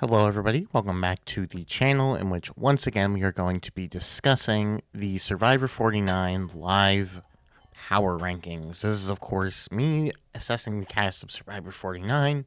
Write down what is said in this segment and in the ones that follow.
Hello, everybody. Welcome back to the channel in which, once again, we are going to be discussing the Survivor 49 live power rankings. This is, of course, me assessing the cast of Survivor 49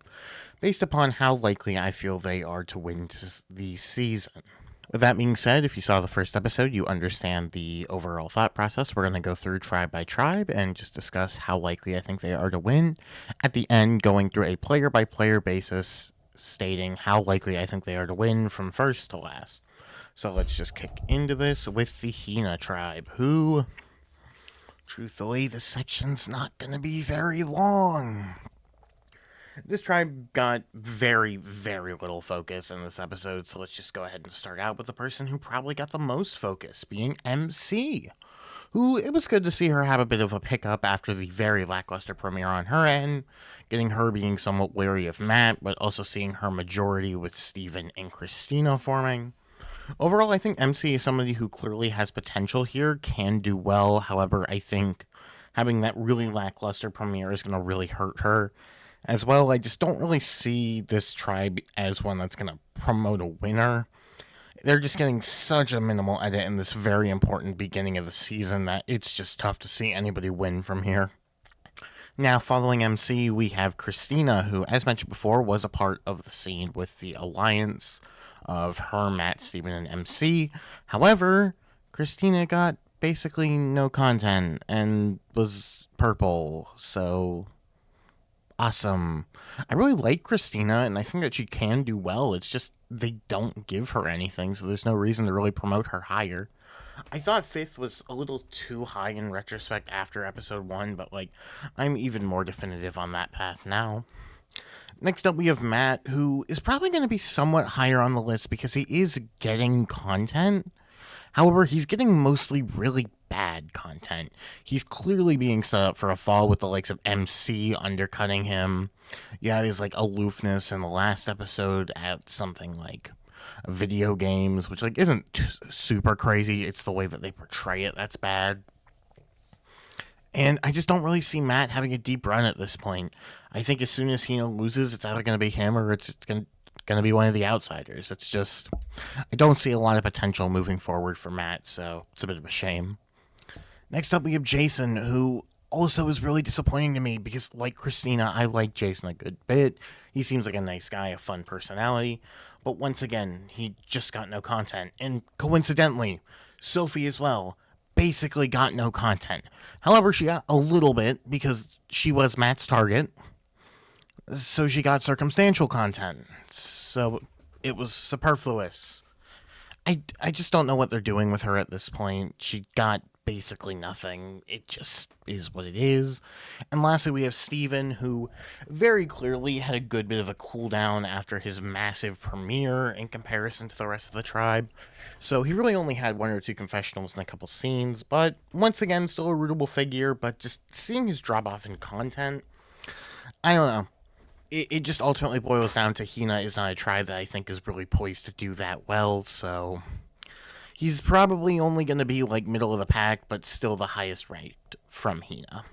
based upon how likely I feel they are to win the season. With that being said, if you saw the first episode, you understand the overall thought process. We're going to go through tribe by tribe and just discuss how likely I think they are to win. At the end, going through a player by player basis, stating how likely I think they are to win from first to last. So let's just kick into this with the Hina tribe, who, truthfully, the section's not going to be very long. This tribe got very, very little focus in this episode, so let's just go ahead and start out with the person who probably got the most focus, being MC, who it was good to see her have a bit of a pickup after the very lackluster premiere on her end, getting her being somewhat wary of Matt, but also seeing her majority with Steven and Christina forming. Overall, I think MC is somebody who clearly has potential here, can do well. However, I think having that really lackluster premiere is going to really hurt her. As well, I just don't really see this tribe as one that's going to promote a winner. They're just getting such a minimal edit in this very important beginning of the season that it's just tough to see anybody win from here. Now, following MC, we have Christina, who, as mentioned before, was a part of the scene with the alliance of her, Matt, Steven, and MC. However, Christina got basically no content and was purple, so awesome. I really like Christina, and I think that she can do well. It's just they don't give her anything, so there's no reason to really promote her higher. I thought fifth was a little too high in retrospect after episode 1, but I'm even more definitive on that path now. Next up, we have Matt, who is probably going to be somewhat higher on the list because he is getting content. However, he's getting mostly really bad content. He's clearly being set up for a fall with the likes of MC undercutting him. You have his aloofness in the last episode at something like video games, which isn't super crazy. It's the way that they portray it that's bad. And I just don't really see Matt having a deep run at this point. I think as soon as he loses, it's either going to be him or it's going to be one of the outsiders. It's just, I don't see a lot of potential moving forward for Matt, so it's a bit of a shame. Next up, we have Jason, who also is really disappointing to me because, like Christina, I like Jason a good bit. He seems like a nice guy, a fun personality. But once again, he just got no content. And coincidentally, Sophie as well basically got no content. However, she got a little bit because she was Matt's target. So she got circumstantial content. So it was superfluous. I just don't know what they're doing with her at this point. She got basically nothing. It just is what it is. And lastly, we have Steven, who very clearly had a good bit of a cooldown after his massive premiere in comparison to the rest of the tribe. So he really only had 1 or 2 confessionals and a couple scenes, but once again, still a rootable figure, but just seeing his drop off in content, I don't know. It just ultimately boils down to Hina is not a tribe that I think is really poised to do that well, so he's probably only going to be middle of the pack, but still the highest ranked from Hina.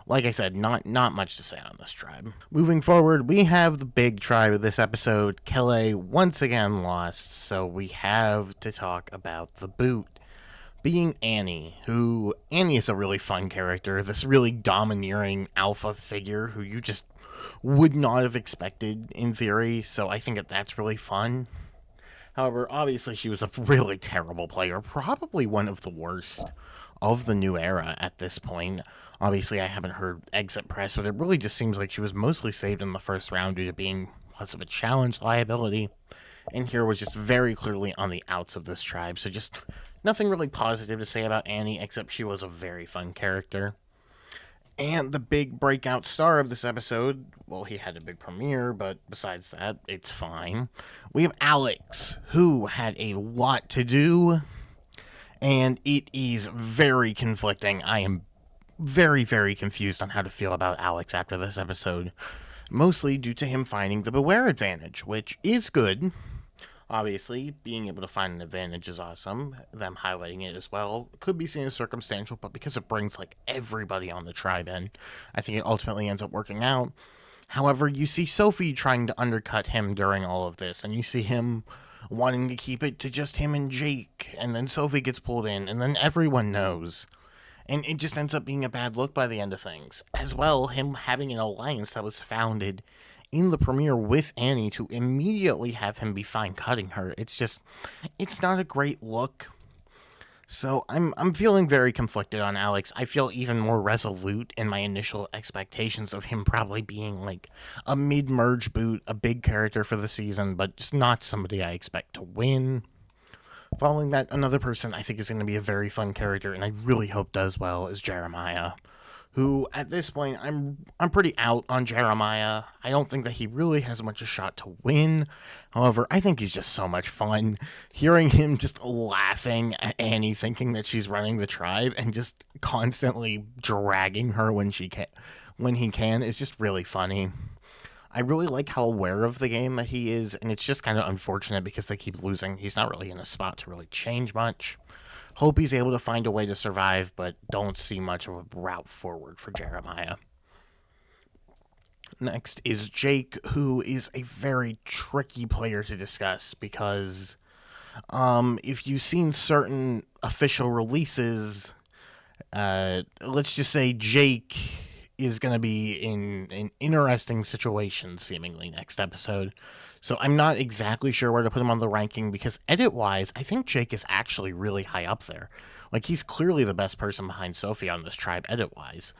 Like I said, not much to say on this tribe. Moving forward, we have the big tribe of this episode. Kelly once again lost, so we have to talk about the boot. Being Annie, who Annie is a really fun character, this really domineering alpha figure who you just would not have expected in theory, so I think that's really fun. However, obviously she was a really terrible player, probably one of the worst of the new era at this point. Obviously, I haven't heard exit press, but it really just seems like she was mostly saved in the first round due to being less of a challenge liability. And here was just very clearly on the outs of this tribe, so just nothing really positive to say about Annie, except she was a very fun character. And the big breakout star of this episode, well, he had a big premiere, but besides that, it's fine. We have Alex, who had a lot to do, and it is very conflicting. I am very, very confused on how to feel about Alex after this episode, mostly due to him finding the Beware advantage, which is good. Obviously, being able to find an advantage is awesome. Them highlighting it as well could be seen as circumstantial, but because it brings everybody on the tribe in, I think it ultimately ends up working out. However, you see Sophie trying to undercut him during all of this, and you see him wanting to keep it to just him and Jake, and then Sophie gets pulled in, and then everyone knows. And it just ends up being a bad look by the end of things. As well, him having an alliance that was founded in the premiere with Annie to immediately have him be fine cutting her. It's not a great look. So I'm feeling very conflicted on Alex. I feel even more resolute in my initial expectations of him probably being like a mid-merge boot, a big character for the season, but just not somebody I expect to win. Following that, another person I think is going to be a very fun character, and I really hope does well, is Jeremiah, who at this point I'm pretty out on Jeremiah. I don't think that he really has much a shot to win. However, I think he's just so much fun. Hearing him just laughing at Annie, thinking that she's running the tribe, and just constantly dragging her when he can, is just really funny. I really like how aware of the game that he is, and it's just kind of unfortunate because they keep losing. He's not really in a spot to really change much. Hope he's able to find a way to survive, but don't see much of a route forward for Jeremiah. Next is Jake, who is a very tricky player to discuss because if you've seen certain official releases, let's just say Jake is going to be in an interesting situation seemingly next episode. So I'm not exactly sure where to put him on the ranking because edit-wise, I think Jake is actually really high up there. Like, he's clearly the best person behind Sophie on this tribe edit-wise.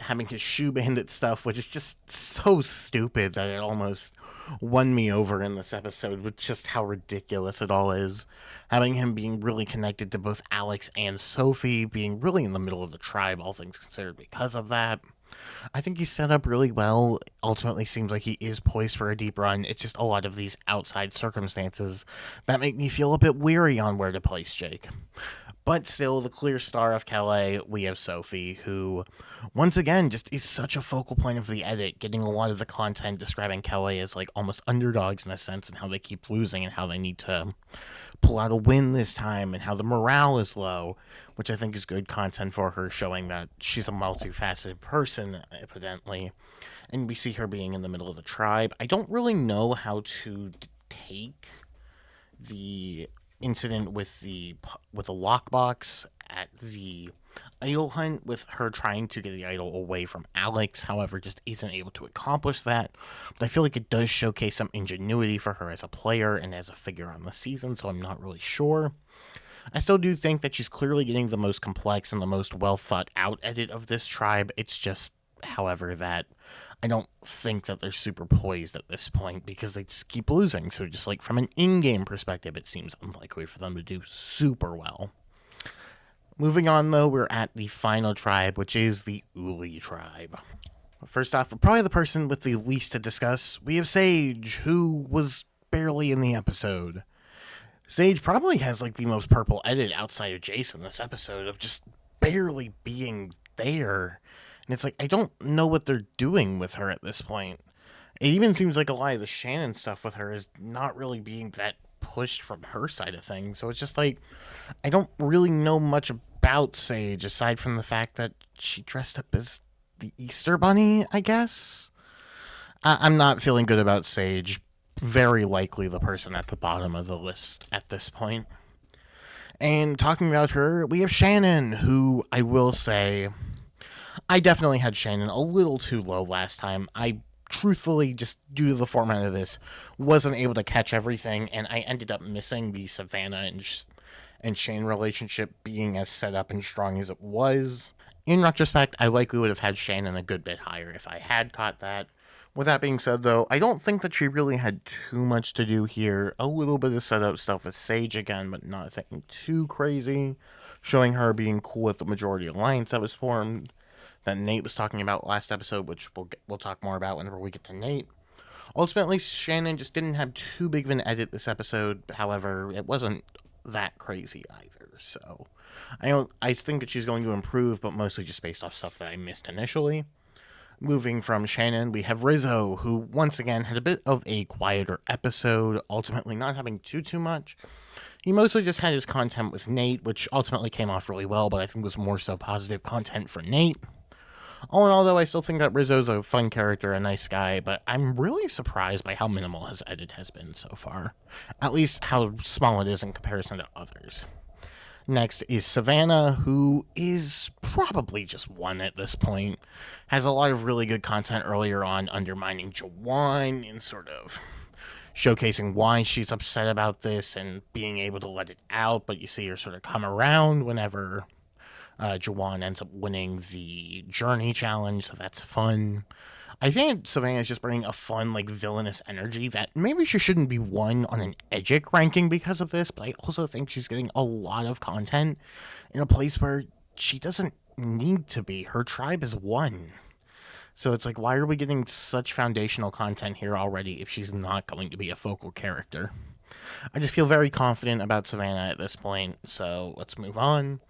Having his shoe bandit stuff, which is just so stupid that it almost won me over in this episode with just how ridiculous it all is. Having him being really connected to both Alex and Sophie, being really in the middle of the tribe, all things considered, because of that. I think he's set up really well. Ultimately seems like he is poised for a deep run. It's just a lot of these outside circumstances that make me feel a bit weary on where to place Jake. But still, the clear star of Calais, we have Sophie, who, once again, just is such a focal point of the edit, getting a lot of the content describing Calais as, like, almost underdogs in a sense, and how they keep losing, and how they need to pull out a win this time, and how the morale is low, which I think is good content for her, showing that she's a multifaceted person, evidently. And we see her being in the middle of the tribe. I don't really know how to take the incident with the lockbox at the idol hunt, with her trying to get the idol away from Alex, however just isn't able to accomplish that. But I feel like it does showcase some ingenuity for her as a player and as a figure on the season, so I'm not really sure. I still do think that she's clearly getting the most complex and the most well thought out edit of this tribe. It's just, however, that I don't think that they're super poised at this point because they just keep losing. So just like from an in-game perspective, it seems unlikely for them to do super well. Moving on, though, we're at the final tribe, which is the Uli tribe. First off, probably the person with the least to discuss, we have Sage, who was barely in the episode. Sage probably has like the most purple edit outside of Jason this episode, of just barely being there. And it's like, I don't know what they're doing with her at this point. It even seems like a lot of the Shannon stuff with her is not really being that pushed from her side of things. So it's just like, I don't really know much about Sage aside from the fact that she dressed up as the Easter Bunny, I guess. I'm not feeling good about Sage. Very likely the person at the bottom of the list at this point. And talking about her, we have Shannon, who I will say, I definitely had Shannon a little too low last time. I truthfully, just due to the format of this, wasn't able to catch everything, and I ended up missing the Savannah and Shane relationship being as set up and strong as it was. In retrospect, I likely would have had Shannon a good bit higher if I had caught that. With that being said, though, I don't think that she really had too much to do here. A little bit of setup stuff with Sage again, but nothing too crazy. Showing her being cool with the majority alliance that was formed, that Nate was talking about last episode, which we'll talk more about whenever we get to Nate. Ultimately, Shannon just didn't have too big of an edit this episode. However, it wasn't that crazy either. So I think that she's going to improve, but mostly just based off stuff that I missed initially. Moving from Shannon, we have Rizzo, who once again had a bit of a quieter episode, ultimately not having too much. He mostly just had his content with Nate, which ultimately came off really well, but I think was more so positive content for Nate. All in all, though, I still think that Rizzo's a fun character, a nice guy, but I'm really surprised by how minimal his edit has been so far. At least how small it is in comparison to others. Next is Savannah, who is probably just one at this point. Has a lot of really good content earlier on, undermining Jawan and sort of showcasing why she's upset about this and being able to let it out. But you see her sort of come around whenever Jawan ends up winning the Journey challenge, so that's fun. I think Savannah's just bringing a fun, like, villainous energy that maybe she shouldn't be one on an Edgic ranking because of this, but I also think she's getting a lot of content in a place where she doesn't need to be. Her tribe is one. So it's like, why are we getting such foundational content here already if she's not going to be a focal character? I just feel very confident about Savannah at this point, so let's move on.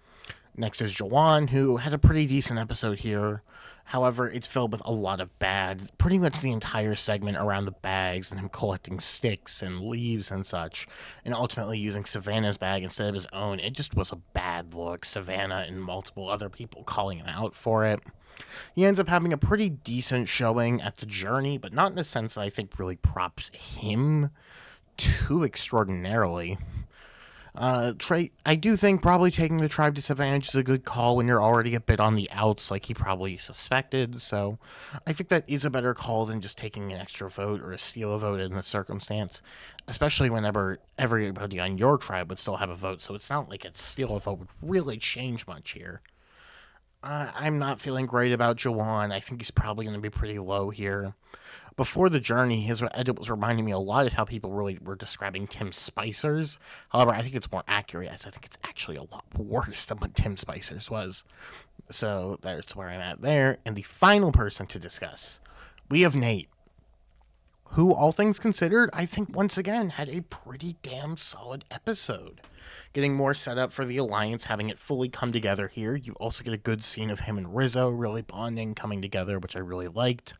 Next is Jawan, who had a pretty decent episode here. However, it's filled with a lot of bad. Pretty much the entire segment around the bags and him collecting sticks and leaves and such, and ultimately using Savannah's bag instead of his own. It just was a bad look. Savannah and multiple other people calling him out for it. He ends up having a pretty decent showing at the Journey, but not in a sense that I think really props him too extraordinarily. I do think probably taking the tribe disadvantage is a good call when you're already a bit on the outs, like he probably suspected. So I think that is a better call than just taking an extra vote or a steal a vote in this circumstance, especially whenever everybody on your tribe would still have a vote. So it's not like a steal a vote would really change much here. I'm not feeling great about Jawan. I think he's probably going to be pretty low here. Before the Journey, his edit was reminding me a lot of how people really were describing Tim Spicer's. However, I think it's more accurate, as I think it's actually a lot worse than what Tim Spicer's was. So that's where I'm at there. And the final person to discuss, we have Nate, who, all things considered, I think once again had a pretty damn solid episode. Getting more set up for the Alliance, having it fully come together here. You also get a good scene of him and Rizzo really bonding, coming together, which I really liked.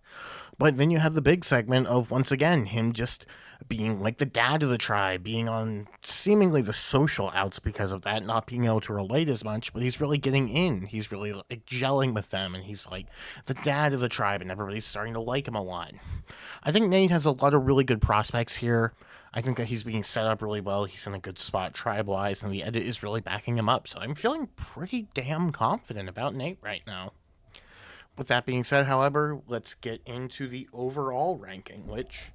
But then you have the big segment of, once again, him just being like the dad of the tribe, being on seemingly the social outs because of that, not being able to relate as much, but he's really getting in. He's really like gelling with them, and he's like the dad of the tribe, and everybody's starting to like him a lot. I think Nate has a lot of really good prospects here. I think that he's being set up really well. He's in a good spot tribe wise, and the edit is really backing him up. So I'm feeling pretty damn confident about Nate right now. With that being said, however, let's get into the overall ranking, which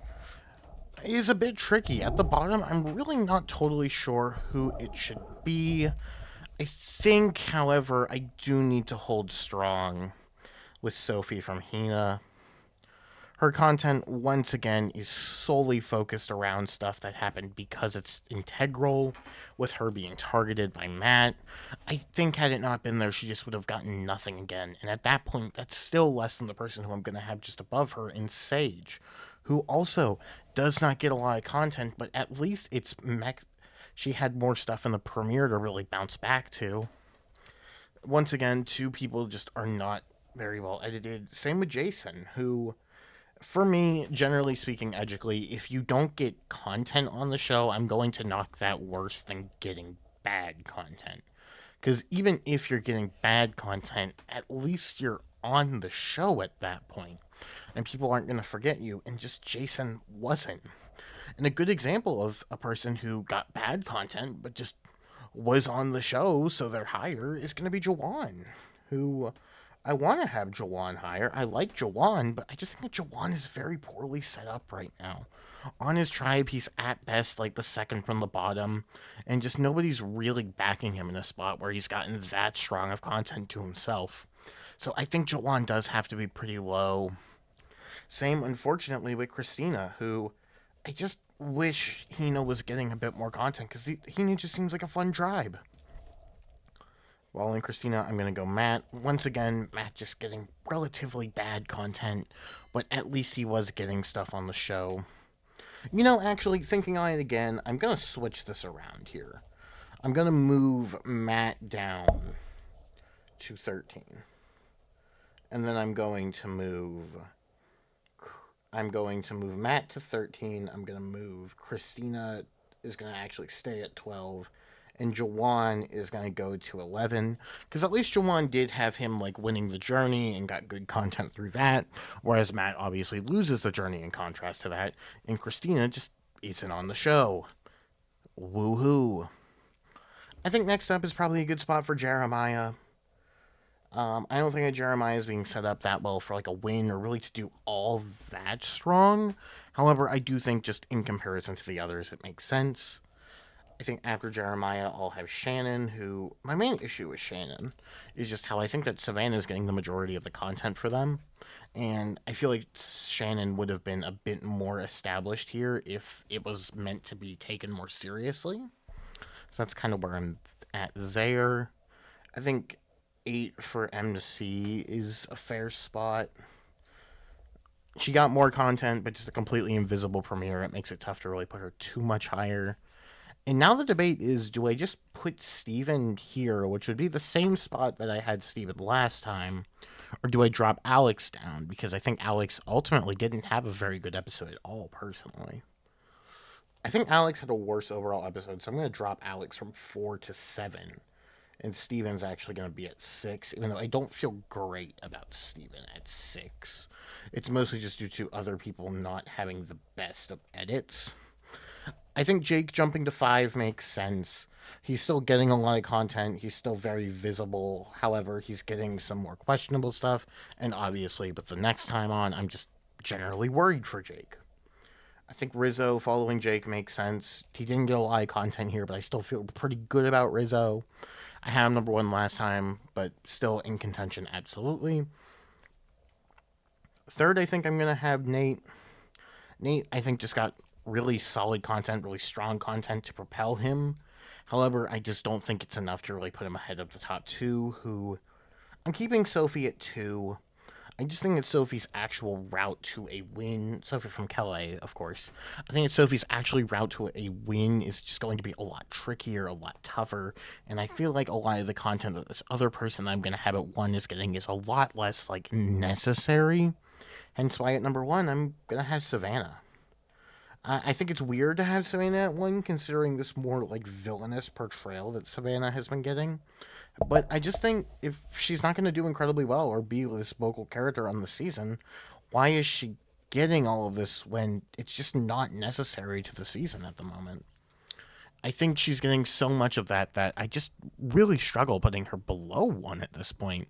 is a bit tricky. At the bottom, I'm really not totally sure who it should be. I think, however, I do need to hold strong with Sophie from Hina. Her content, once again, is solely focused around stuff that happened because it's integral, with her being targeted by Matt. I think had it not been there, she just would have gotten nothing again. And at that point, that's still less than the person who I'm going to have just above her in Sage, who also does not get a lot of content, but at least she had more stuff in the premiere to really bounce back to. Once again, two people just are not very well edited. Same with Jason, who, for me, generally speaking, edgically, if you don't get content on the show, I'm going to knock that worse than getting bad content. Because even if you're getting bad content, at least you're on the show at that point, and people aren't going to forget you. And just Jason wasn't. And a good example of a person who got bad content but just was on the show, so they're higher, is going to be Jawan, who I want to have Jawan higher. I like Jawan, but I just think that Jawan is very poorly set up right now. On his tribe, he's at best like the second from the bottom, and just nobody's really backing him in a spot where he's gotten that strong of content to himself. So I think Jawan does have to be pretty low. Same, unfortunately, with Christina, who I just wish Hina was getting a bit more content because Hina just seems like a fun tribe. While in Christina, I'm going to go Matt. Once again, Matt just getting relatively bad content, but at least he was getting stuff on the show. You know, actually, thinking on it again, I'm going to switch this around here. I'm going to move Matt down to 13. And then I'm going to move Matt to 13. I'm going to move Christina is going to actually stay at 12, and Jawan is going to go to 11, because at least Jawan did have him like winning the journey and got good content through that, whereas Matt obviously loses the journey in contrast to that, and Christina just isn't on the show. Woohoo. I think next up is probably a good spot for Jeremiah. I don't think that Jeremiah is being set up that well for like a win or really to do all that strong. However, I do think just in comparison to the others, it makes sense. I think after Jeremiah, I'll have Shannon, who my main issue with Shannon is just how I think that Savannah is getting the majority of the content for them. And I feel like Shannon would have been a bit more established here if it was meant to be taken more seriously. So that's kind of where I'm at there. I think 8 for MC is a fair spot. She got more content, but just a completely invisible premiere. It makes it tough to really put her too much higher. And now the debate is, do I just put Steven here, which would be the same spot that I had Steven last time, or do I drop Alex down? Because I think Alex ultimately didn't have a very good episode at all, personally. I think Alex had a worse overall episode, so I'm going to drop Alex from 4 to 7. And Steven's actually going to be at 6, even though I don't feel great about Steven at 6. It's mostly just due to other people not having the best of edits. I think Jake jumping to 5 makes sense. He's still getting a lot of content. He's still very visible. However, he's getting some more questionable stuff. And obviously, but the next time on, I'm just generally worried for Jake. I think Rizzo following Jake makes sense. He didn't get a lot of content here, but I still feel pretty good about Rizzo. I had him number 1 last time, but still in contention, absolutely. Third, I think I'm going to have Nate. Nate, I think, just got really solid content, really strong content to propel him. However, I just don't think it's enough to really put him ahead of the top 2, who I'm keeping Sophie at 2. I just think that Sophie's actual route to a win, Sophie from Calais, of course, I think that Sophie's actually route to a win is just going to be a lot trickier, a lot tougher, and I feel like a lot of the content that this other person that I'm going to have at 1 is getting is a lot less, like, necessary. Hence why at number 1, I'm going to have Savannah. I think it's weird to have Savannah at 1, considering this more, like, villainous portrayal that Savannah has been getting. But I just think if she's not going to do incredibly well or be this vocal character on the season, why is she getting all of this when it's just not necessary to the season at the moment? I think she's getting so much of that I just really struggle putting her below 1 at this point.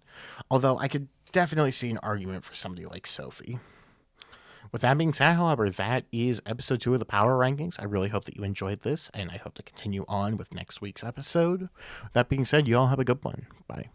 Although I could definitely see an argument for somebody like Sophie. With that being said, however, that is episode 2 of the Power Rankings. I really hope that you enjoyed this, and I hope to continue on with next week's episode. That being said, you all have a good one. Bye.